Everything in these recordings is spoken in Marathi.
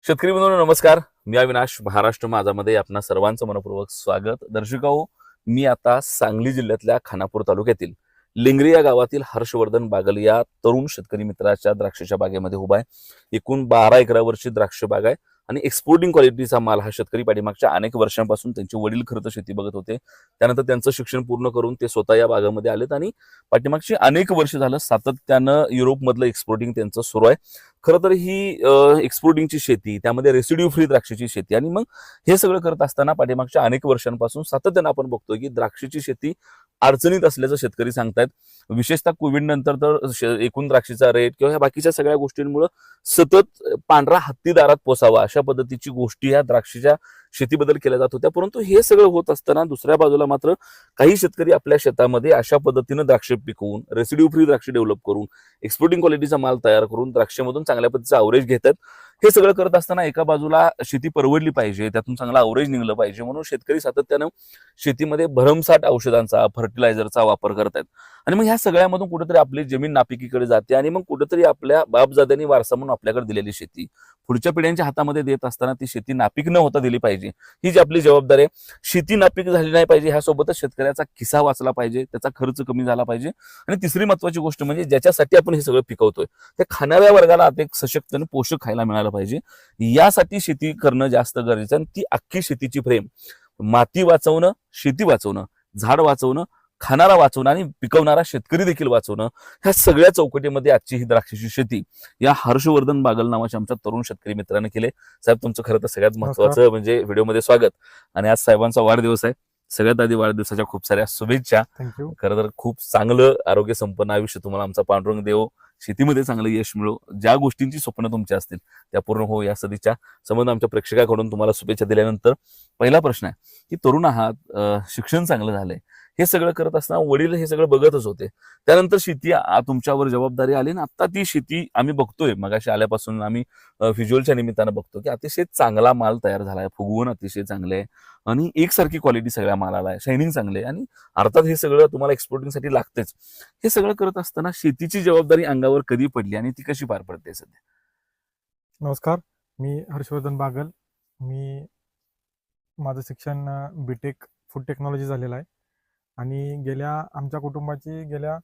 शेतकरी बंधूंनो नमस्कार. मी अविनाश. महाराष्ट्र माझामध्ये आपणा सर्वांचं मनपूर्वक स्वागत. दर्शकांनो, मी आता सांगली जिल्ह्यातल्या खानापूर तालुक्यातील लिंगरी या गावातील हर्षवर्धन बागल या तरुण शेतकरी मित्राच्या द्राक्षाच्या बागेमध्ये उभा आहे. एकूण 12 एकरावरची द्राक्ष बाग आहे आणि एक्सपोर्टिंग क्वालिटीचा माल हा शेतकरी पाठीमागच्या अनेक वर्षांपासून त्यांचे वडील खरं तर शेती बघत होते. त्यानंतर त्यांचं शिक्षण पूर्ण करून ते स्वतः या बागामध्ये आलेत आणि पाठीमागची अनेक वर्ष झालं सातत्यानं युरोपमधलं एक्सपोर्टिंग त्यांचं सुरू आहे. खरं तर ही एक्सपोर्टिंगची शेती, त्यामध्ये रेसिड्यू फ्री द्राक्षाची शेती आणि मग हे सगळं करत असताना पाठीमागच्या अनेक वर्षांपासून सातत्यानं आपण बघतोय की द्राक्षाची शेती अडचणीत असल्याचं शेतकरी सांगतायत. विशेषतः कोविड नंतर तर एकूण द्राक्षीचा रेट किंवा ह्या बाकीच्या सगळ्या गोष्टींमुळे सतत पांढरा हत्ती दारात पोसावा अशा पद्धतीची गोष्टी ह्या द्राक्षीच्या शेतीबद्दल केल्या जात होत्या. परंतु हे सगळं होत असताना दुसऱ्या बाजूला मात्र काही शेतकरी आपल्या शेतामध्ये अशा पद्धतीनं द्राक्ष पिकवून रेसिड्यू फ्री द्राक्ष डेव्हलप करून एक्सपोर्टिंग क्वालिटीचा माल तयार करून द्राक्षामधून चांगल्या पद्धतीचा अवरेज घेतात. हे सगळं करत असताना एका बाजूला शेती परवडली पाहिजे, त्यातून चांगला अवरेज निघलं पाहिजे म्हणून शेतकरी सातत्यानं शेतीमध्ये भरमसाठ औषधांचा, फर्टिलायझरचा वापर करतात. आणि मग ह्या सगळ्यामधून कुठेतरी आपली जमीन नापिकीकडे जाते आणि मग कुठेतरी आपल्या बापजाद्यांनी वारसा म्हणून आपल्याकडे दिलेली शेती पुढच्या पिढ्यांच्या हातामध्ये देत असताना ती शेती नापीक न होता दिली पाहिजे. ही जी आपली जबाबदारी आहे. शेती नापीक झाली नाही पाहिजे, ह्यासोबतच शेतकऱ्याचा खिसा वाचला पाहिजे, त्याचा खर्च कमी झाला पाहिजे. आणि तिसरी महत्वाची गोष्ट म्हणजे ज्याच्यासाठी आपण हे सगळं पिकवतोय त्या खाणाऱ्या वर्गाला एक सशक्त आणि पोषक खायला मिळालं पाहिजे. यासाठी शेती करणं जास्त गरजेचं आणि ती अख्खी शेतीची फ्रेम माती वाचवणं, शेती वाचवणं, झाड वाचवणं, खाणारा वाचवणं आणि पिकवणारा शेतकरी देखील वाचवणं, ह्या सगळ्या चौकटीमध्ये आजची ही द्राक्षाची शेती या हर्षवर्धन बागल नावाच्या आमच्या तरुण शेतकरी मित्राने केले. साहेब, तुमचं खरं तर सगळ्यात महत्वाचं म्हणजे व्हिडिओमध्ये स्वागत. आणि आज साहेबांचा वाढदिवस आहे. सगळ्यात आधी वाढदिवसाच्या खूप साऱ्या शुभेच्छा. थँक्यू. खरं तर खूप चांगलं आरोग्य संपन्न आयुष्य तुम्हाला आमचा पांडुरंग देव, शेतीमध्ये चांगलं यश मिळो, ज्या गोष्टींची स्वप्न तुमची असतील त्या पूर्ण हो या सदिच्छा संबंध आमच्या प्रेक्षकाकडून तुम्हाला शुभेच्छा दिल्यानंतर पहिला प्रश्न आहे की तरुण आहात, शिक्षण चांगलं झालंय, हे सगळं करत असताना वडील हे सगळं बघतच होते. त्यानंतर शेती तुमच्यावर जबाबदारी आली आणि आता ती शेती आम्ही बघतोय, मगाशी आल्यापासून आम्ही व्हिज्युअलच्या निमित्तानं बघतो की अतिशय चांगला माल तयार झालाय, फुगवून अतिशय चांगले आहे आणि एकसारखी क्वालिटी सगळ्या मालाला आहे, शायनिंग चांगले आहे आणि अर्थात हे सगळं तुम्हाला एक्सपोर्टिंगसाठी लागतेच. हे सगळं करत असताना शेतीची जबाबदारी अंगावर कधी पडली आणि ती कशी पार पडते सध्या? नमस्कार, मी हर्षवर्धन बागल. माझं शिक्षण बीटेक फूड टेक्नॉलॉजी झालेलं आहे आणि आमच्या कुटुंबाची गेल्या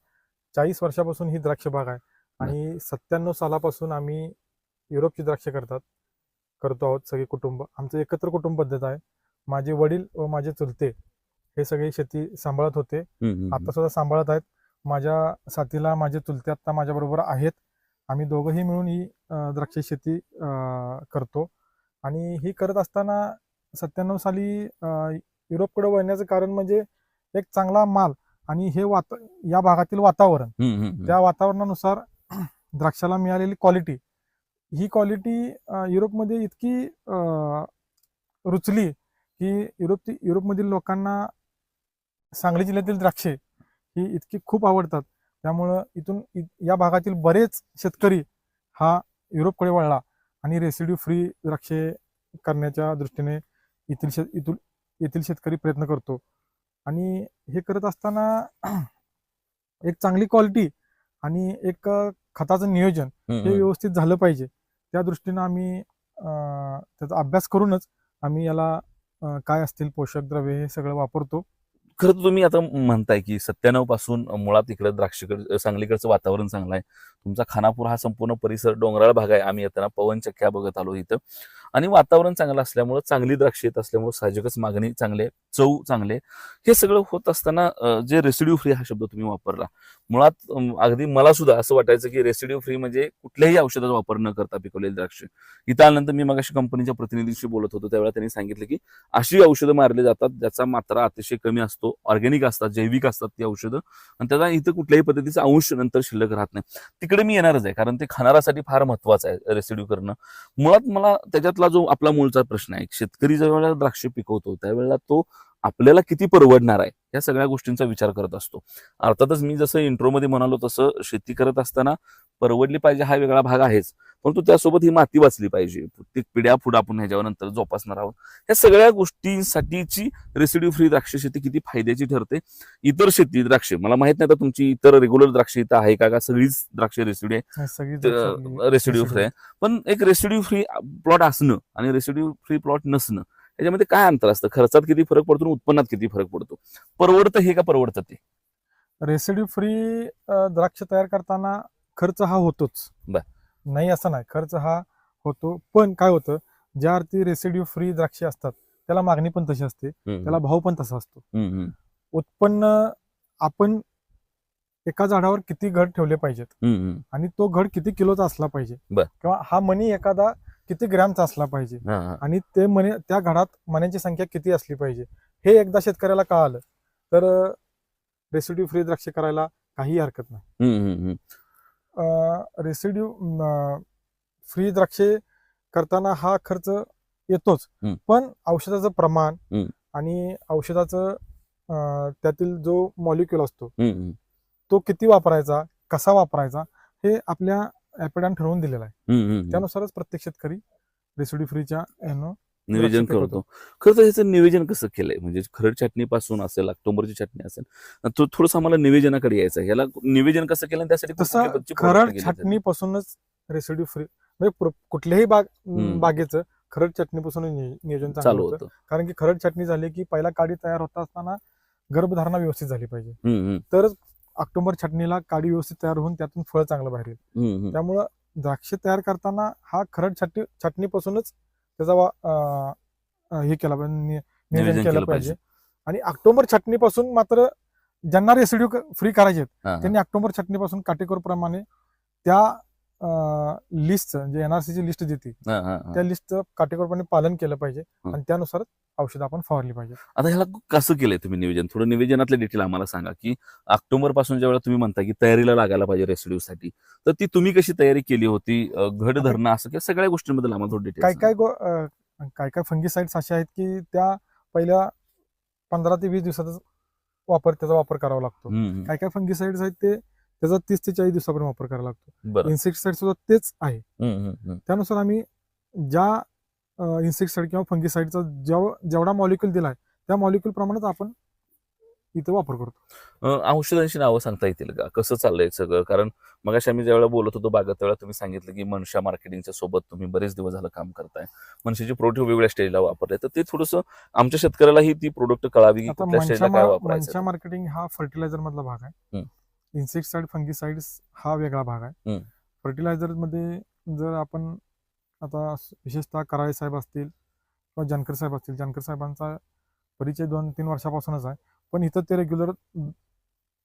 40 वर्षापासून ही द्राक्ष बाग आहे आणि 97 सालापासून आम्ही युरोपची द्राक्ष करतो आहोत. सगळे कुटुंब, आमचं एकत्र कुटुंब पद्धत आहे. माझे वडील व माझे चुलते हे सगळे शेती सांभाळत होते, आता सुद्धा सांभाळत आहेत. माझ्या साथीला माझे चुलते आता माझ्याबरोबर आहेत. आम्ही दोघंही मिळून ही द्राक्ष शेती करतो आणि ही करत असताना 97 साली युरोपकडे वळण्याचं कारण म्हणजे एक चांगला माल आणि या भागातील वातावरण, त्या वातावरणानुसार द्राक्षाला मिळालेली क्वालिटी, ही क्वालिटी युरोपमध्ये इतकी रुचली की युरोपमधील लोकांना सांगली जिल्ह्यातील द्राक्षे ही इतकी खूप आवडतात. त्यामुळं या भागातील बरेच शेतकरी हा युरोपकडे वळला आणि रेसिड्यू फ्री द्राक्षे करण्याच्या दृष्टीने येथील शेतकरी प्रयत्न करतो. आणि हे करत असताना एक चांगली क्वालिटी आणि एक खताचं नियोजन हे व्यवस्थित झालं पाहिजे. त्या दृष्टीनं आम्ही त्याचा अभ्यास करूनच आम्ही याला काय असतील पोषक द्रव्ये हे सगळं वापरतो. खरं तर तुम्ही आता म्हणताय की 97 पासून मुळात इकडे द्राक्षकडे सांगलीकडचं वातावरण चांगलं आहे. तुमचा खानापूर हा संपूर्ण परिसर डोंगराळ भाग आहे. आम्ही येताना पवनचक्क्या बघत आलो इथं आणि वातावरण चांगलं असल्यामुळे चांगली द्राक्ष येत असल्यामुळे साहजिकच मागणी चांगली आहे, चव चांगले. हे सगळं होत असताना जे रेसिड्यू फ्री हा शब्द तुम्ही वापरला, मुळात अगदी मला सुद्धा असं वाटायचं की रेसिड्यू फ्री म्हणजे कुठल्याही औषधाचा वापर न करता पिकवलेली द्राक्ष. इथं आल्यानंतर मी मगाशी कंपनीच्या प्रतिनिधीशी बोलत होतो त्यावेळेला त्यांनी सांगितलं की अशी औषधं मारली जातात ज्याचा मात्रा अतिशय कमी असतो, ऑर्गॅनिक असतात, जैविक असतात ती औषधं आणि त्याचा इथं कुठल्याही पद्धतीचा अंश नंतर शिल्लक राहत नाही. तिकडे मी येणारच आहे कारण ते खाणाऱ्यासाठी फार महत्वाचं आहे रेसिड्यू करणं. मुळात मला त्याच्यातला जो आपला मूळचा प्रश्न आहे, शेतकरी ज्यावेळेला द्राक्ष पिकवतो त्यावेळेला तो आपल्याला किती परवडणार आहे या सगळ्या गोष्टींचा विचार करत असतो. अर्थातच मी जसं इंट्रोमध्ये म्हणालो तसं शेती करत असताना परवडली पाहिजे हा वेगळा भाग आहेच, परंतु त्यासोबत ही माती वाचली पाहिजे, प्रत्येक पिढ्या पुढे आपण ह्याच्यावर नंतर जोपासणार आहोत. या सगळ्या गोष्टींसाठीची रेसिड्यू फ्री द्राक्ष शेती किती फायद्याची ठरते. इतर शेती द्राक्ष मला माहित नाही आता तुमची इतर रेग्युलर द्राक्ष इथं आहे का, सगळीच द्राक्ष रेसिड्यू सगळी द्राक्ष आपली रेसिड्यू फ्री आहे. पण एक रेसिड्यू फ्री प्लॉट असणं आणि रेसिड्यू फ्री प्लॉट नसणं याच्यामध्ये काय अंतर असतं, खर्चात किती फरक पडतो आणि उत्पन्नात किती फरक पडतो, परवडतं हे का परवडतं ते? रेसिड्यू फ्री द्राक्ष तयार करताना खर्च हा होतोच, बर. नाही असं नाही, खर्च हा होतो. पण काय होतं, ज्या अर्थी रेसिड्यू फ्री द्राक्षे असतात त्याला मागणी पण तशी असते, त्याला भाव पण तसा असतो. उत्पन्न आपण एका झाडावर किती घड ठेवले पाहिजेत आणि तो घड किती किलोचा असला पाहिजे, बर. किंवा हा मणी एखादा किती ग्रॅमचा असला पाहिजे आणि ते मणी त्या घडात मण्यांची संख्या किती असली पाहिजे, हे एकदा शेतकऱ्याला कळालं तर रेसिड्यू फ्री द्राक्ष करायला काही हरकत नाही. रेसिड्यू फ्री द्राक्षे करताना हा खर्च येतोच, पण औषधाचं प्रमाण आणि औषधाचं त्यातील जो मॉलिक्युल असतो तो किती वापरायचा, कसा वापरायचा, हे आपल्या ऍपेडान ठरवून दिलेला आहे. त्यानुसारच प्रत्येक शेतकरी रेसिड्यू फ्रीच्या नियोजन करतो. खरं तर ह्याचं नियोजन कसं केलंय, म्हणजे खरड छाटणीपासून असेल, ऑक्टोबरची चटणी असेल, तो थोडंसं आम्हाला नियोजनाकडे यायचं, याला नियोजन कसं केलं त्यासाठी तसं खरड छाटणीपासूनच रेसिड्यू फ्री म्हणजे कुठल्याही बागेचं खरड चटणीपासून नियोजन चालू होतं. कारण की खरड चटणी झाली की पहिला काडी तयार होत असताना गर्भधारणा व्यवस्थित झाली पाहिजे, तरच ऑक्टोबर छाटणीला काडी व्यवस्थित तयार होऊन त्यातून फळ चांगलं बाहेर येईल. त्यामुळं द्राक्ष तयार करताना हा खरड छाटणीपासूनच त्याचा हे केला पाहिजे, नियोजन केलं पाहिजे. आणि ऑक्टोबर छाटणीपासून मात्र ज्यांना रेसिड्यू फ्री करायचे त्यांनी ऑक्टोबर छाटणीपासून काटेकोरप्रमाणे त्या लिस्टचं जे NRCची लिस्ट देते त्या लिस्टचं काटेकोरपणे पालन केलं पाहिजे आणि त्यानुसार औषध आपण फवारली पाहिजे. आता ह्याला कसं केलंय तुम्ही नियोजन, थोडं नियोजनातले डिटेल आम्हाला सांगा, की ऑक्टोबर पासून ज्यावेळेला तुम्ही म्हणता की तयारीला लागायला पाहिजे रेसिड्यू साठी, तर ती तुम्ही कशी तयारी केली होती, घड धरणं असं किंवा सगळ्या गोष्टींबद्दल आम्हाला थोडं डिटेल. काय फंगिसाइड्स असे आहेत की त्या पहिल्या 15 ते 20 दिवसातच त्याचा वापर करावा लागतो. काय फंगिसाइड्स आहेत ते त्याचा 30 ते 40 दिवसापर्यंत वापर करावा लागतो. इन्सेक्टिसाइड सुद्धा तेच आहे. त्यानुसार आम्ही ज्या इन्सेक्टिसाइड किंवा फंगिसाइडचा जेवढा मॉलिक्युल दिलाय त्या मॉलिक्युल प्रमाणेच आपण इथं वापर करतो. औषधांची नावं सांगता येतील का, कसं चाललंय सगळं? कारण मगाशी आम्ही ज्यावेळेला बोलत होतो बागेत त्यावेळेला तुम्ही सांगितलं की मनशा मार्केटिंगच्या सोबत तुम्ही बरेच दिवस झालं काम करताय, मनशाची प्रोडक्ट वेगवेगळ्या स्टेजला वापरले, तर ते थोडंसं आमच्या शेतकऱ्यालाही ती प्रोडक्ट कळावी की कुठल्या स्टेजला काय वापरायचं. मनशा मार्केटिंग हा फर्टिलायझर मधला भाग आहे, इन्सेक्टिसाइड फंगिसाइड्स हा वेगळा भाग आहे. फर्टिलायझर मध्ये जर आपण आता विशेषतः कराळे साहेब असतील किंवा जानकर साहेब असतील, जानकर साहेबांचा परिचय 2-3 वर्षापासूनच आहे, पण इथं ते रेग्युलर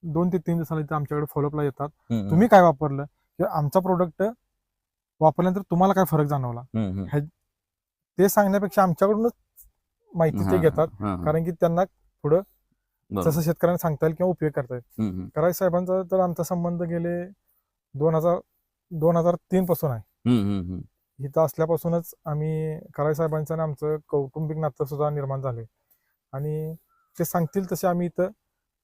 2 ते 3 दिवसाला इथं आमच्याकडे फॉलोअपला येतात. तुम्ही काय वापरलं किंवा आमचा प्रोडक्ट वापरल्यानंतर तुम्हाला काय फरक जाणवला ते सांगण्यापेक्षा आमच्याकडूनच माहिती ते घेतात, कारण की त्यांना पुढं जसं शेतकऱ्यांना सांगता येईल किंवा उपयोग करता येईल. कराळे साहेबांचा तर आमचा संबंध गेले 2003 पासून आहे. इथं असल्यापासूनच आम्ही कराळे साहेबांचं आणि आमचं कौटुंबिक नातं सुद्धा निर्माण झाले आणि ते सांगतील तसे आम्ही इथं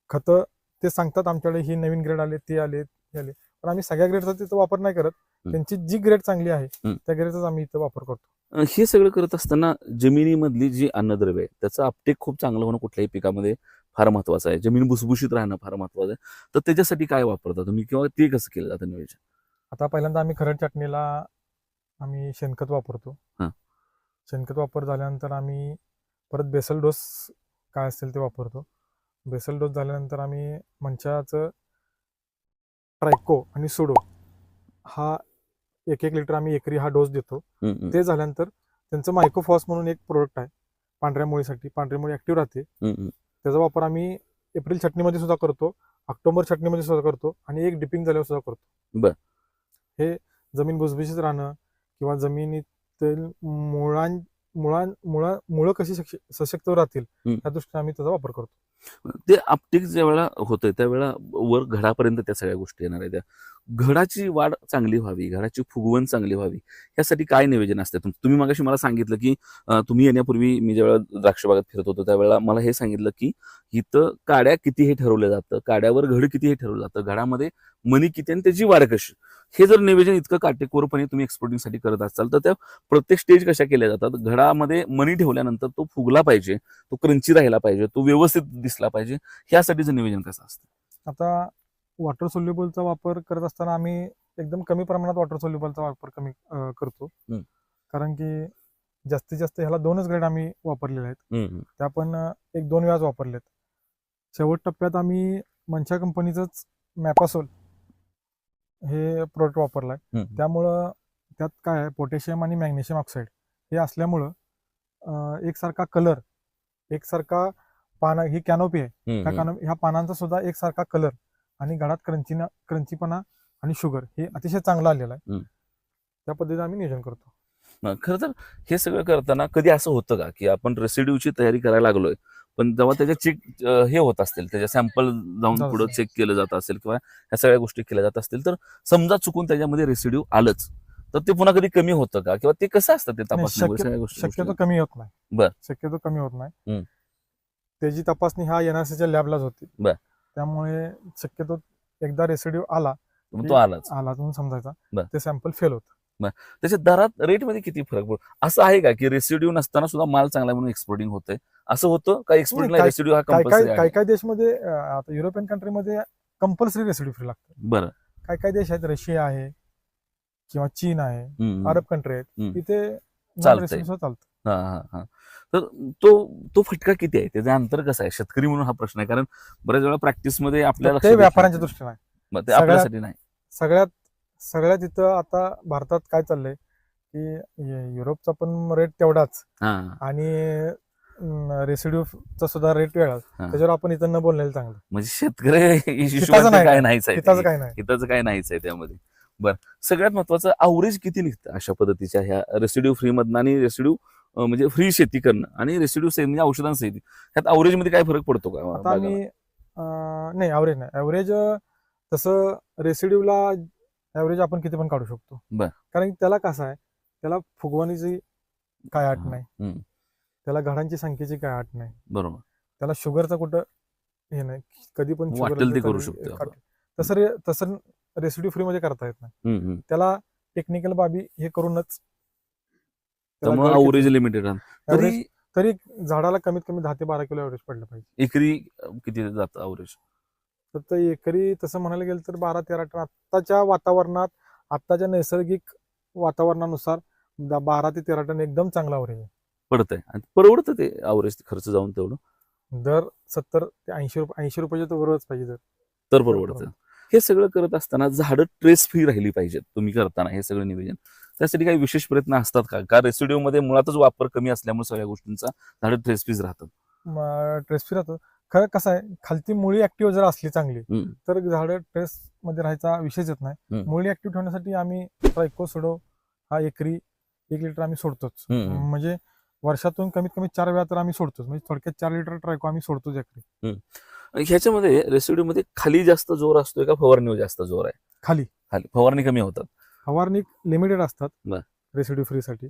खतं ते सांगतात आमच्याकडे ही नवीन ग्रेड आले, ते आले, ते आले, पण आम्ही सगळ्या ग्रेडचा तिथं वापर नाही करत. त्यांची जी ग्रेड चांगली आहे त्या ग्रेडचाच आम्ही इथं वापर करतो. हे सगळं करत असताना जमिनीमधली जी अन्नद्रव्य आहे त्याचं अपटेक खूप चांगलं होणं कुठल्याही पिकामध्ये फार महत्वाचं आहे. जमीन भुसभुशीत राहणं फार महत्वाचं आहे. तर त्याच्यासाठी काय वापरता तुम्ही किंवा ते कसं केलं जातं नियोजन? आता पहिल्यांदा आम्ही खरड चटणीला आम्ही शेणखत वापरतो. शेणखत वापर झाल्यानंतर आम्ही परत बेसल डोस काय असेल ते वापरतो. बेसल डोस झाल्यानंतर आम्ही मंचाचं ट्रायको आणि सुडो हा 1-1 लिटर आम्ही एकरी हा डोस देतो. ते झाल्यानंतर त्यांचं मायक्रोफॉस म्हणून एक प्रोडक्ट आहे पांढऱ्या मुळीसाठी, पांढरी मुळी ऍक्टिव्ह राहते, त्याचा वापर आम्ही एप्रिल छटणीमध्ये सुद्धा करतो, ऑक्टोबर छटणीमध्ये सुद्धा करतो आणि एक डिपिंग झाल्यावर सुद्धा करतो. हे जमीन भुसभुशीत राहणं किंवा जमिनीतील मुळं कशी सशक्त राहतील या दृष्टीने आम्ही त्याचा वापर करतो. ते अपटेक ज्या वेळेला होतंय त्यावेळेला वर घडापर्यंत त्या सगळ्या गोष्टी येणार आहेत, त्या घडाची वाढ चांगली व्हावी, घडाची फुगवण चांगली व्हावी, यासाठी काय नियोजन असतं तुम्ही मगाशी मला सांगितलं की तुम्ही येण्यापूर्वी मी ज्यावेळेला द्राक्ष बागेत फिरत होतो त्यावेळेला मला हे सांगितलं की इथं काड्या किती हे ठरवलं जातं, काड्यावर घड किती हे ठरवलं जातं, घडामध्ये मनी किती आणि त्याची वाढ कशी, हे जर नियोजन इतकं काटेकोरपणे तुम्ही एक्सपोर्टिंगसाठी करत असाल तर त्या प्रत्येक स्टेज कशा केल्या जातात, घडामध्ये मनी ठेवल्यानंतर तो फुगला पाहिजे, तो क्रंची राहिला पाहिजे, तो व्यवस्थित दिसला पाहिजे, ह्यासाठीचं नियोजन कसं असतं? आता वॉटर सोल्युबलचा वापर करत असताना आम्ही एकदम कमी प्रमाणात वॉटर सोल्युबलचा वापर करतो. कारण की जास्तीत जास्त ह्याला 2च ग्रेड आम्ही वापरलेले आहेत. त्या पण 1-2 वेळाच वापरलेत. शेवट टप्प्यात आम्ही मनशा कंपनीचंच मॅपासोल हे प्रोडक्ट वापरलाय. त्यामुळं त्यात काय आहे, पोटॅशियम आणि मॅग्नेशियम ऑक्साईड हे असल्यामुळं एकसारखा कलर, एकसारखा पाना, ही कॅनोपी आहे, ह्या पानांचा सुद्धा एकसारखा कलर आणि घडात क्रंचीपणा आणि शुगर हे अतिशय चांगलं आलेलं आहे. त्या पद्धतीने आम्ही नियोजन करतो. खरं तर हे सगळं करताना कधी असं होतं का की आपण रेसिड्यूची तयारी करायला लागलोय, पण जेव्हा त्याच्या चेक हे होत असतील, त्याच्या सॅम्पल जाऊन पुढे चेक केलं जात असेल किंवा ह्या सगळ्या गोष्टी केल्या जात असतील, तर समजा चुकून त्याच्यामध्ये रेसिड्यू आलंच तर ते पुन्हा कधी कमी होतं का, किंवा ते कसं असतं ते तपासणी? शक्यतो कमी होत नाही. बर. शक्यतो कमी होत नाही. त्याची तपासणी ह्या NRCच्या लॅबलाच होती. बर. त्यामुळे शक्यतो एकदा रेसिड्यू आला तो आलाच म्हणून समजायचा, ते सॅम्पल फेल होत. त्याच्या दरात, रेटमध्ये किती फरक पडतो? असं आहे का की रेसिड्यू नसताना सुद्धा माल चांगला म्हणून एक्सपोर्टिंग होतंय, असं होतं का? एक्सपोर्टिंगला रेसिड्यू हा कंपल्सरी आहे? काही काही देशमध्ये, आता युरोपियन कंट्रीमध्ये कंपल्सरी रेसिड्यू फ्री लागतं. बरं. काही काही देश आहेत, रशिया आहे किंवा चीन आहे, अरब कंट्री आहेत, तिथे चालतंय. चालतं. तर तो फटका किती आहे, त्याचं अंतर कसं आहे? शेतकरी म्हणून हा प्रश्न आहे, कारण बऱ्याच वेळा प्रॅक्टिसमध्ये आपल्याला ते व्यापाऱ्यांच्या दृष्टीने आहे, ते आपल्यासाठी नाही. सगळ्यात इथं आता भारतात काय चाललंय की युरोपचा पण रेट तेवढाच आणि रेसिड्यूचा सुद्धा रेट वेगळाच, त्याच्यावर आपण इथं न बोललेलं चांगलं. म्हणजे शेतकरी काय नाहीच आहे, हिताचं काय नाहीच आहे त्यामध्ये. बरं, सगळ्यात महत्वाचं अवरेज किती निघतं अशा पद्धतीच्या ह्या रेसिड्यू फ्री मधनं, आणि रेसिड्यू म्हणजे फ्री शेती करणं आणि रेसिड्यू म्हणजे औषधांसहित, ह्यात अवरेज मध्ये काय फरक पडतो का? आता आम्ही नाही, ॲव्हरेज नाही. ॲव्हरेज तसं रेसिड्यूला ॲव्हरेज आपण किती पण काढू शकतो. कारण त्याला कसं आहे, त्याला फुगवणीची काय अट नाही, त्याला घडांची संख्येची काय अट नाही. बरोबर. त्याला शुगरचं कुठं हे नाही, कधी पण वाटेल ते करू शकतो. तसं रेसिड्यू फ्री मध्ये करता येत नाही. त्याला टेक्निकल बाबी हे करूनच अवरेज लिमिटेड. तरी झाडाला कमीत कमी 10 ते 12 किलो ॲव्हरेज पडलं पाहिजे. एकरी किती जातं अवरेज? तर एकरी तसं म्हणायला गेलं तर 12-13 टन आत्ताच्या वातावरणात, आत्ताच्या नैसर्गिक वातावरणानुसार 12 ते 13 टन एकदम चांगला अवरेज पडतंय. परवडतं ते अवरेज खर्च जाऊन तेवढं? दर 70 ते 80 रुपयाच्या तर बरोबरच पाहिजे तर परवडतं. हे सगळं करत असताना झाडं ट्रेस फ्री राहिली पाहिजेत तुम्ही करताना हे सगळं नियोजन, त्यासाठी काही विशेष प्रयत्न असतात का? रेसिड्यू मध्ये मुळातच वापर कमी असल्यामुळे सगळ्या गोष्टींचा झाडं ट्रेस फ्री राहतात. ट्रेस फ्री राहतं. खरं कसं आहे, खालती मुळी ऍक्टिव्ह जर असली चांगली तर झाडं ट्रेस मध्ये राहायचा विषयच येत नाही. मुळी ऍक्टिव्ह ठेवण्यासाठी आम्ही ट्रायकोसोडो हा एकरी 1 लिटर आम्ही सोडतोच. म्हणजे वर्षातून कमीत कमी 4 वेळा तर आम्ही सोडतोच. म्हणजे थोडक्यात 4 लिटर ट्रायको आम्ही सोडतोच एकरी. ह्याच्यामध्ये रेसिड्यू मध्ये खाली जास्त जोर असतोय का फवारणीवर जास्त जोर आहे? खाली. फवारणी कमी होतात. फवारणी लिमिटेड असतात रेसिड्यू फ्री साठी.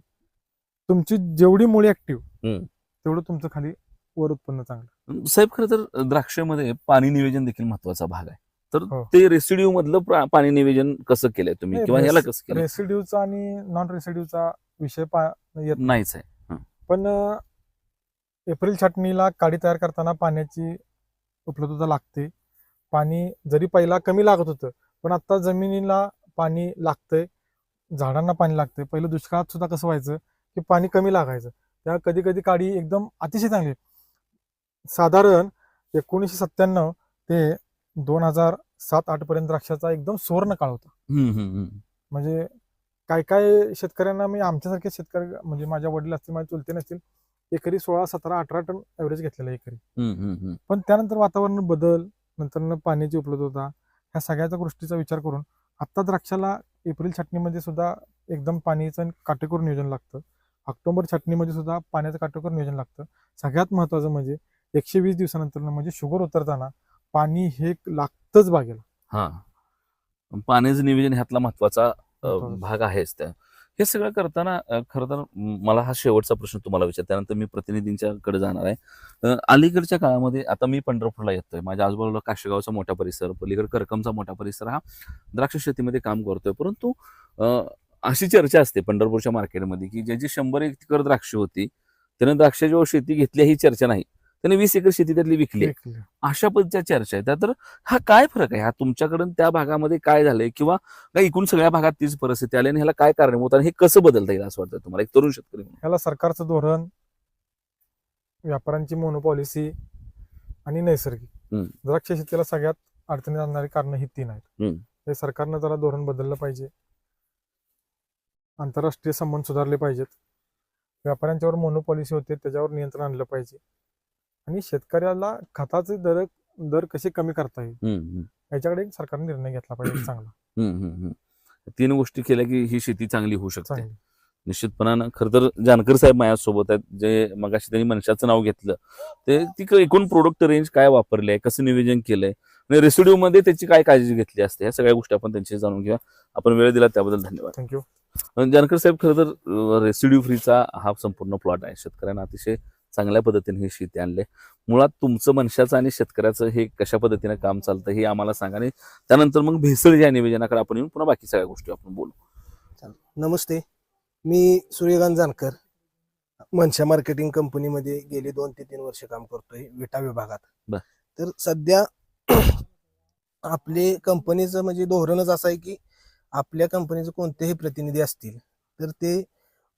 तुमची जेवढी मुळी ऍक्टिव्ह तेवढं तुमचं खाली वर उत्पन्न चांगलं. साहेब, खरं तर द्राक्षामध्ये पाणी नियोजन देखील महत्वाचा भाग आहे, तर ते रेसिड्यू मधलं पाणी नियोजन कसं केलंय तुम्ही, किंवा याला कसं केलं? रेसिड्यूचा आणि नॉन रेसिड्यूचा विषय येत नाहीच आहे. पण एप्रिल छाटणीला काडी तयार करताना पाण्याची उपलब्धता लागते. पाणी जरी पहिला कमी लागत होतं, पण आता जमिनीला पाणी लागतंय, झाडांना पाणी लागतंय. पहिलं दुष्काळात सुद्धा कसं व्हायचं की पाणी कमी लागायचं, त्या कधी कधी काडी एकदम अतिशय चांगली. साधारण 1997 ते 2007-8 पर्यंत द्राक्षाचा एकदम सुवर्ण काळ होता. म्हणजे काय शेतकऱ्यांना, मी आमच्यासारखे शेतकरी, म्हणजे माझ्या वडील असतील, माझे चुलते नसतील, एकरी 16, 17, 18 टन ॲव्हरेज घेतलेला एकरी. पण त्यानंतर वातावरण बदल, नंतर पाण्याची उपलब्धता, ह्या सगळ्याच्या गोष्टीचा विचार करून आता द्राक्षाला एप्रिल छाटणीमध्ये सुद्धा एकदम पाण्याचं काटेकोर नियोजन लागतं. ऑक्टोबर छाटणीमध्ये सुद्धा पाण्याचं काटेकोर नियोजन लागतं. सगळ्यात महत्वाचं म्हणजे 120 दिवसानंतर म्हणजे शुगर उतरताना पाणी हे लागतंच बागेला. पाण्याचं नियोजन ह्यातला महत्वाचा महत्त्वाचा. भाग आहेच त्या. हे सगळं करताना खरं तर मला हा शेवटचा प्रश्न तुम्हाला विचार, त्यानंतर मी प्रतिनिधींच्याकडे जाणार आहे. अलीकडच्या काळामध्ये आता मी पंढरपूरला येतोय, माझ्या आजूबाजूला काशेगावचा मोठा परिसर, पलीकडे करकमचा मोठा परिसर, हा द्राक्ष शेतीमध्ये काम करतोय. परंतु अशी चर्चा असते पंढरपूरच्या मार्केटमध्ये की ज्याची 100 एकर द्राक्ष होती त्यानं द्राक्षाची शेती घेतली ही चर्चा नाही, त्याने 20 एकर शेती त्यातली विकली. विकले. अशा पद्धतीच्या चर्चा आहेत. तर हा काय फरक आहे, हा तुमच्याकडून त्या भागामध्ये काय झालंय, किंवा काय एकूण सगळ्या भागात तीच परिस्थिती आली आणि ह्याला काय कारणीभूत आणि हे कसं बदलता येईल असं वाटतं तुम्हाला एक तरुण शेतकरी म्हणून? ह्याला सरकारचं धोरण, व्यापाऱ्यांची मोनोपॉलिसी आणि नैसर्गिक हम्म. द्राक्ष शेतीला सगळ्यात अडचणीत आणणारी कारण ही 3 आहेत. हम्म. हे सरकारनं जरा धोरण बदललं पाहिजे, आंतरराष्ट्रीय संबंध सुधारले पाहिजेत, व्यापाऱ्यांच्यावर मोनोपॉलिसी होते त्याच्यावर नियंत्रण आणलं पाहिजे, आणि शेतकऱ्याला खताचे दर कसे कमी करता येईल हम्म. याच्याकडे एक सरकारने निर्णय घेतला पाहिजे चांगला. हम्म. 3 गोष्टी केल्या की ही शेती चांगली होऊ शकते चांगली. निश्चितपणानं. खरं तर जानकर साहेब माझ्यासोबत आहेत, जे मगाशी त्यांनी मनशाचं नाव घेतलं, ते ती एकूण प्रोडक्ट रेंज काय वापरले, कसं नियोजन केलंय आणि रेसिड्यू मध्ये त्याची काय काळजी घेतली असते, ह्या सगळ्या गोष्टी आपण त्यांची जाणून घेऊया. आपण वेळ दिला त्याबद्दल धन्यवाद. थँक्यू. जानकर साहेब, खरं तर रेसिड्यू फ्रीचा हा संपूर्ण प्लॉट आहे. शेतकऱ्यांना अतिशय चांगल्या पद्धतीने ही शेती आणले. मुळात तुमचं मनशाचं आणि शेतकऱ्याचं हे कशा पद्धतीने काम चालतं हे आम्हाला सांगा, आणि त्यानंतर मग भेसळ या निवेदनाकडे आपण येऊन पुन्हा बाकी सगळ्या गोष्टी आपण बोलू. नमस्ते, मी सूर्यकांत जानकर, मनशा मार्केटिंग कंपनीमध्ये गेली 2 ते 3 वर्ष काम करतोय विटा विभागात. बर. तर सध्या आपले कंपनीचं म्हणजे धोरणच असं आहे की आपल्या कंपनीचे कोणतेही प्रतिनिधी असतील तर ते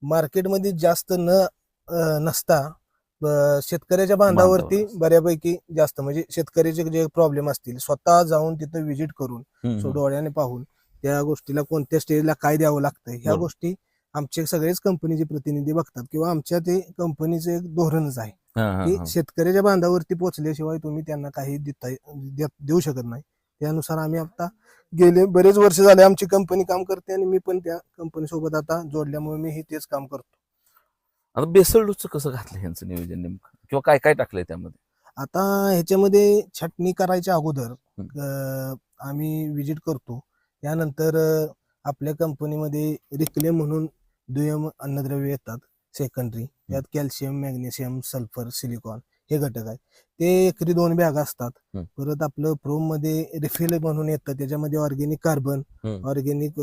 मार्केटमध्ये जास्त नसता शेतकऱ्याच्या बांधावरती बऱ्यापैकी जास्त म्हणजे शेतकऱ्याचे जे प्रॉब्लेम असतील स्वतः जाऊन तिथं व्हिजिट करून डोळ्याने पाहून त्या गोष्टीला कोणत्या स्टेजला काय द्यावं लागतं ह्या बरोबर. गोष्टी आमचे सगळेच कंपनीचे प्रतिनिधी बघतात, किंवा आमच्या ते कंपनीचं एक धोरणच आहे की शेतकऱ्याच्या बांधावरती पोहोचल्याशिवाय तुम्ही त्यांना काही देऊ शकत नाही. त्यानुसार आम्ही आता गेले बरेच वर्ष झाले आमची कंपनी काम करते आणि मी पण त्या कंपनी सोबत आता जोडल्यामुळे मी हे तेच काम करतो. आता बेसल डोसचं कसं घातलं यांचं नियोजन नेमकं, किंवा काय काय टाकलंय त्यामध्ये? आता ह्याच्यामध्ये छाटणी करायच्या अगोदर आम्ही विजिट करतो. त्यानंतर आपल्या कंपनीमध्ये रिक्लेम म्हणून दुय्यम अन्नद्रव्य येतात सेकंडरी, त्यात कॅल्शियम, मॅग्नेशियम, सल्फर, सिलिकॉन हे घटक आहेत. ते एकरी 2 बॅग असतात. परत आपलं प्रोम मध्ये रिफिल म्हणून येतं, त्याच्यामध्ये ऑर्गेनिक कार्बन, ऑर्गेनिक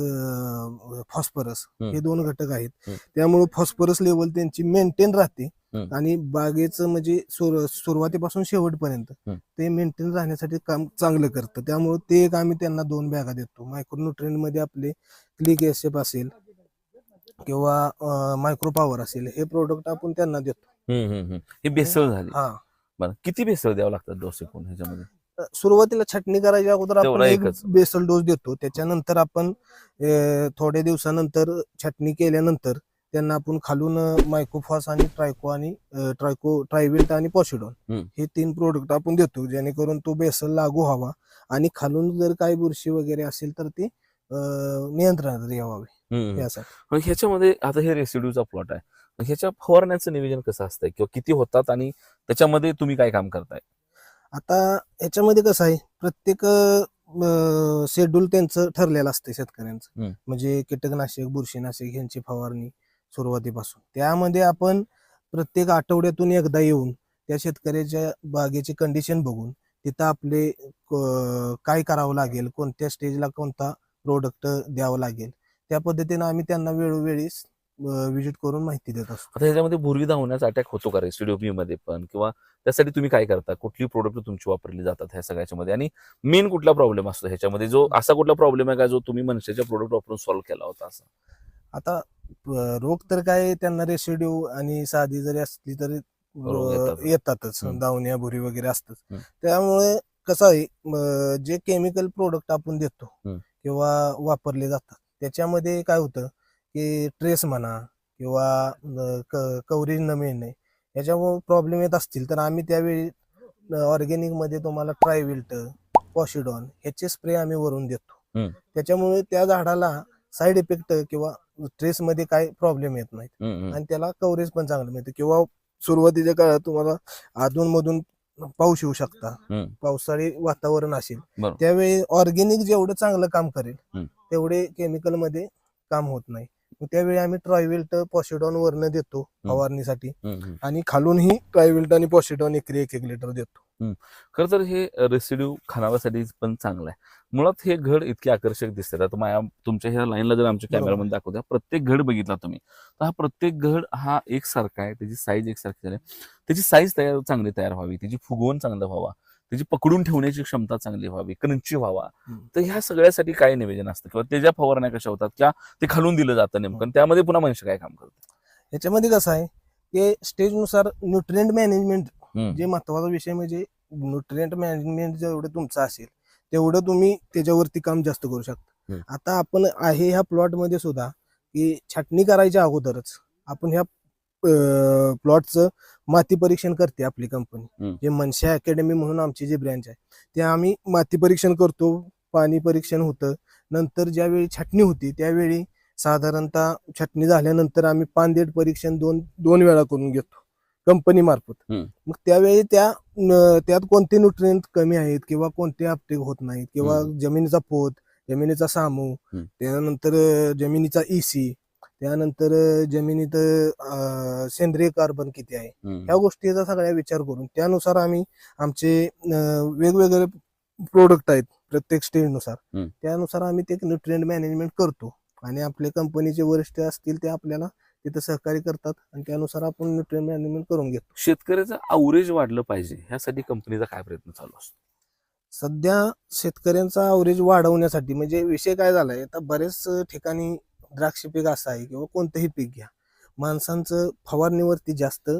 फॉस्फरस हे 2 घटक आहेत. त्यामुळे फॉस्फरस लेवल त्यांची मेंटेन राहते आणि बागेचं म्हणजे सुरुवातीपासून शेवटपर्यंत ते मेंटेन राहण्यासाठी काम चांगलं करतं. त्यामुळे ते एक आम्ही त्यांना 2 बॅगा देतो. मायक्रोन्यूट्रिएंट मध्ये आपले क्लिक एसएफ असेल किंवा मायक्रो पॉवर असेल हे प्रोडक्ट आपण त्यांना देतो. ही भेसळ झाली. हा, बरं, किती भेसळ द्यावं लागतात डोस एकूण ह्याच्यामध्ये? सुरुवातीला छाटणी करायच्या अगोदर आपण तेवढा एक एकच. बेसल डोस देतो. त्याच्यानंतर आपण थोड्या दिवसानंतर छाटणी केल्यानंतर त्यांना आपण खालून मायक्रोफॉस आणि ट्रायविल्ट आणि पॉसिडॉन हे 3 प्रोडक्ट आपण देतो, जेणेकरून तो बेसल लागू व्हावा आणि खालून जर काही बुरशी वगैरे असेल तर ते नियंत्रणात यावे यासाठी. ह्याच्यामध्ये आता हे रेसिड्यूचा प्लॉट आहे, ह्याच्या फवारण्याचं नियोजन कसं असतंय किंवा किती होतात आणि त्याच्यामध्ये तुम्ही काय काम करताय? आता ह्याच्यामध्ये कसं आहे, प्रत्येक शेड्यूल त्यांचं ठरलेलं असतं शेतकऱ्यांचं. म्हणजे कीटकनाशक, बुरशीनाशक ह्यांची फवारणी सुरुवातीपासून. त्यामध्ये आपण प्रत्येक आठवड्यातून एकदा येऊन त्या शेतकऱ्याच्या बागेची कंडिशन बघून तिथं आपले काय करावं लागेल, कोणत्या स्टेजला कोणता प्रोडक्ट द्यावं लागेल, त्या पद्धतीने आम्ही त्यांना वेळोवेळी विजिट करून माहिती देत असतो. आता ह्याच्यामध्ये भुरगी धावण्याचा अटॅक होतो का रेसिड्यू मध्ये पण, किंवा त्यासाठी तुम्ही काय करता, कुठली प्रोडक्ट तुमची वापरली जातात ह्या सगळ्याच्या आणि मेन कुठला प्रॉब्लेम असतो ह्याच्यामध्ये, जो असा कुठला प्रॉब्लेम आहे का जो तुम्ही मनशाच्या प्रोडक्ट वापरून सॉल्व्ह केला होता? असा आता रोग तर काय त्यांना रेसिड्यू आणि साधी जरी असली तरी येतातच, दावण्या भुरी वगैरे असतात. त्यामुळे कसं आहे, जे केमिकल प्रोडक्ट आपण देतो किंवा वापरले जातात त्याच्यामध्ये काय होतं की ट्रेस म्हणा किंवा कव्हरेज न मिळणे याच्यामुळे प्रॉब्लेम येत असतील तर आम्ही त्यावेळी ऑर्गेनिक मध्ये तुम्हाला ट्रायविल्ट, पॉसिडॉन ह्याचे स्प्रे आम्ही वरून देतो. त्याच्यामुळे त्या झाडाला साईड इफेक्ट किंवा ट्रेस मध्ये काही प्रॉब्लेम येत नाहीत आणि त्याला कव्हरेज पण चांगलं मिळतं. किंवा सुरुवातीच्या काळात तुम्हाला अधून मधून पाऊस येऊ शकता, हम्म. पावसाळी वातावरण असेल बरोबर. त्यावेळी ऑर्गॅनिक जेवढं चांगलं काम करेल हम्म. तेवढे केमिकल मध्ये काम होत नाही. मग त्यावेळी आम्ही ट्रायव्हेल्ट पॉसिडॉन वरनं देतो फवारणीसाठी आणि खालूनही ट्रायव्हेल्ट आणि पॉसिडॉन एकरी 1 लिटर देतो. खरं तर हे रेसिड्यू खानावरसाठी पण चांगलं आहे. मुळात हे घड इतके आकर्षक दिसतात. आता तुमच्या ह्या लाईनला जर आमच्या बरोबर. कॅमेरामध्ये दाखवत्या प्रत्येक घड बघितला तुम्ही तर हा प्रत्येक घड हा एकसारखा आहे. त्याची साईज एकसारखी आहे. त्याची साईज चांगली तयार व्हावी, त्याची फुगवण चांगलं व्हावा, त्याची पकडून ठेवण्याची क्षमता चांगली व्हावी, क्रंची व्हावा. तर ह्या सगळ्यासाठी काय नियोजन असतं किंवा त्याच्या फवारण्या कशा होतात किंवा ते खालून दिलं जातं नेमकं आणि त्यामध्ये पुन्हा मनुष्य काय काम करतं? याच्यामध्ये कसं आहे की स्टेजनुसार न्यूट्रिएंट मॅनेजमेंट जे महत्वाचा विषय म्हणजे न्यूट्रिएंट मॅनेजमेंट जेवढं तुमचं असेल तेवढं तुम्ही त्याच्यावरती काम जास्त करू शकता. आता आपण आहे ह्या प्लॉट मध्ये सुद्धा की छाटणी करायच्या अगोदरच आपण ह्या प्लॉटचं माती परीक्षण करते आपली कंपनी. जे मनशा अकॅडमी म्हणून आमची जी ब्रँच आहे ते आम्ही माती परीक्षण करतो, पाणी परीक्षण होतं. नंतर ज्यावेळी छाटणी होती त्यावेळी साधारणतः छाटणी झाल्यानंतर आम्ही पानदेठ परीक्षण दोन वेळा करून घेतो कंपनी मार्फत. मग त्यावेळी त्यात कोणते न्यूट्रिएंट कमी आहेत किंवा कोणते अपटेक होत नाहीत किंवा जमिनीचा पोत, जमिनीचा सामू, त्यानंतर जमिनीचा EC, त्यानंतर जमिनीत सेंद्रिय कार्बन किती आहे, ह्या गोष्टीचा सगळ्या विचार करून त्यानुसार आम्ही आमचे वेगवेगळे प्रोडक्ट आहेत प्रत्येक स्टेजनुसार, त्यानुसार आम्ही ते न्यूट्रिएंट मॅनेजमेंट करतो आणि आपल्या कंपनीचे वरिष्ठ असतील ते आपल्याला तिथं सहकार्य करतात आणि त्यानुसार आपण न्यूट्रिएंट मॅनेजमेंट करून घेतो. शेतकऱ्याचं अवरेज वाढलं पाहिजे ह्यासाठी कंपनीचा काय प्रयत्न चालू असतो? सध्या शेतकऱ्यांचा अवरेज वाढवण्यासाठी म्हणजे विषय काय झालाय, आता बरेच ठिकाणी द्राक्ष पीक असं आहे किंवा कोणतंही पीक घ्या, माणसांचं फवारणीवरती जास्त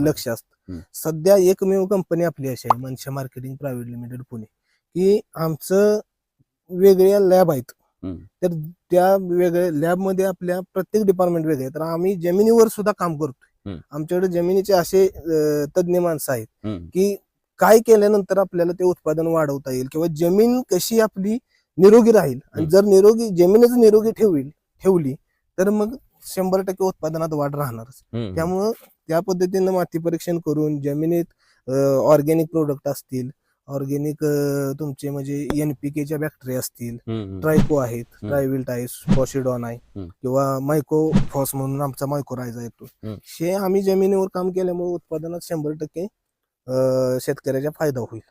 लक्ष असतं. सध्या एकमेव कंपनी आपली अशी आहे मनशा मार्केटिंग प्रायव्हेट लिमिटेड पुणे, की आमचं वेगळ्या लॅब आहेत. तर त्या वेगळ्या लॅबमध्ये आपल्या प्रत्येक डिपार्टमेंट वेगळे, तर आम्ही जमिनीवर सुद्धा काम करतोय. आमच्याकडे जमिनीचे असे तज्ज्ञ माणसं आहेत की काय केल्यानंतर आपल्याला ते उत्पादन वाढवता येईल किंवा जमीन कशी आपली निरोगी राहील आणि जर जमीनच निरोगी ठेवली तर मग 100% उत्पादनात वाढ राहणारच. त्यामुळं त्या पद्धतीनं माती परीक्षण करून जमिनीत ऑर्गॅनिक प्रोडक्ट असतील, ऑर्गॅनिक तुमचे म्हणजे NPK बॅक्टेरिया असतील, ट्रायको आहेत, ट्रायव्हेल्ट आहे, पॉसिडॉन आहे किंवा मायकोफॉस म्हणून आमचा मायकोरायझा येतो, हे आम्ही जमिनीवर काम केल्यामुळे उत्पादनात 100% शेतकऱ्याचा फायदा होईल.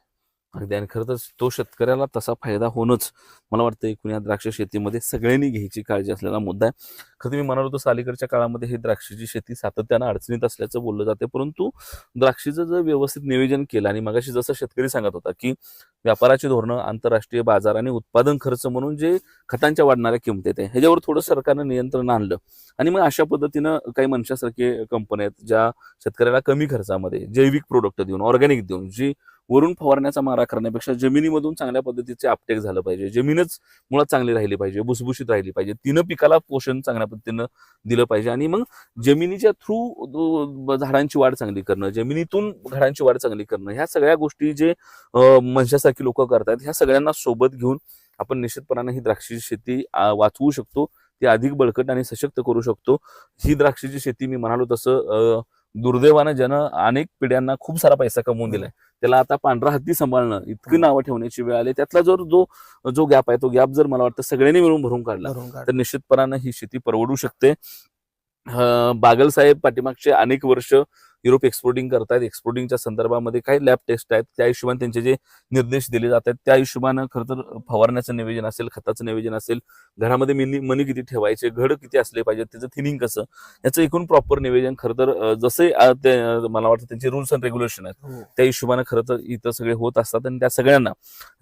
अगदी. आणि खरं तर तो शेतकऱ्याला तसा फायदा होणंच मला वाटतं एकूण या द्राक्ष शेतीमध्ये सगळ्यांनी घ्यायची काळजी असलेला मुद्दा आहे. खरं मी म्हणालो होतो अलीकडच्या काळामध्ये ही द्राक्षाची शेती सातत्यानं अडचणीत असल्याचं बोललं जाते, परंतु द्राक्षीचं जर व्यवस्थित नियोजन केलं आणि मगाशी जसं शेतकरी सांगत होता की व्यापाराची धोरणं, आंतरराष्ट्रीय बाजार आणि उत्पादन खर्च म्हणून जे खतांच्या वाढणाऱ्या किमती आहेत ह्याच्यावर थोडं सरकारनं नियंत्रण आणलं आणि मग अशा पद्धतीनं काही मनशासारखे कंपन्या आहेत ज्या शेतकऱ्याला कमी खर्चामध्ये जैविक प्रोडक्ट देऊन, ऑर्गॅनिक देऊन, जी वरून फवारण्याचा मारा करण्यापेक्षा जमिनीमधून चांगल्या पद्धतीचे अपटेक झालं पाहिजे, जमीनच मुळात चांगली राहिली पाहिजे, भुसभुशीत राहिली पाहिजे, तिनं पिकाला पोषण चांगल्या पद्धतीनं दिलं पाहिजे आणि मग जमिनीच्या थ्रू झाडांची वाढ चांगली करणं, जमिनीतून झाडांची वाढ चांगली करणं, ह्या सगळ्या गोष्टी जे मनशासारखी लोक करतात ह्या सगळ्यांना सोबत घेऊन आपण निश्चितपणाने ही द्राक्षाची शेती वाचवू शकतो, ती अधिक बळकट आणि सशक्त करू शकतो. ही द्राक्षाची शेती मी म्हणालो तसं दुर्दैवानं ज्यानं अनेक पिढ्यांना खूप सारा पैसा कमवून दिलाय त्याला आता पांढरा हत्ती सांभाळणं इतकी नावं ठेवण्याची वेळ आली. त्यातला जो गॅप आहे तो गॅप जर मला वाटतं सगळ्यांनी मिळून भरून काढला तर निश्चितपणानं ही शेती परवडू शकते. बागल साहेब पाठीमागचे अनेक वर्ष युरोप एक्सपोर्टिंग करतायत. एक्सपोर्टिंगच्या संदर्भामध्ये काही लॅब टेस्ट आहेत, त्या हिशोबाने त्यांचे जे निर्देश दिले जात आहेत त्या हिशोबानं खरं तर फवारण्याचं नियोजन असेल, खताचं नियोजन असेल, घरामध्ये मनी किती ठेवायचे, घड किती असले पाहिजे, त्याचं थिनिंग कसं, याचं एकूण प्रॉपर नियोजन खरं तर जसे मला वाटतं त्यांचे रूल्स अँड रेग्युलेशन आहेत त्या हिशोबानं खरं तर इथं सगळे होत असतात आणि त्या सगळ्यांना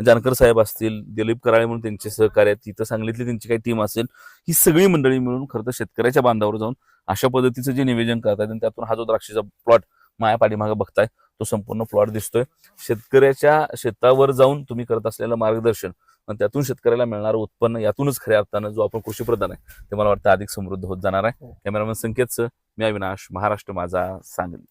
जानकर साहेब असतील, दिलीप कराळे म्हणून त्यांचे सहकार्य आहेत, तिथं सांगलीतली त्यांची काही टीम असेल, ही सगळी मंडळी मिळून खरं तर शेतकऱ्याच्या बांधावर जाऊन अशा पद्धतीचं जे नियोजन करतात आणि त्यातून हा जो द्राक्षाचा प्लॉट माया पाठीमागे बघताय तो संपूर्ण प्लॉट दिसतोय. शेतकऱ्याच्या शेतावर जाऊन तुम्ही करत असलेलं मार्गदर्शन आणि त्यातून शेतकऱ्याला मिळणारं उत्पन्न, यातूनच खऱ्या अर्थानं जो आपण कृषी प्रधान आहे ते मला वाटतं अधिक समृद्ध होत जाणार आहे. कॅमेरामॅन संकेतचं मी अविनाश, महाराष्ट्र माझा, सांगली.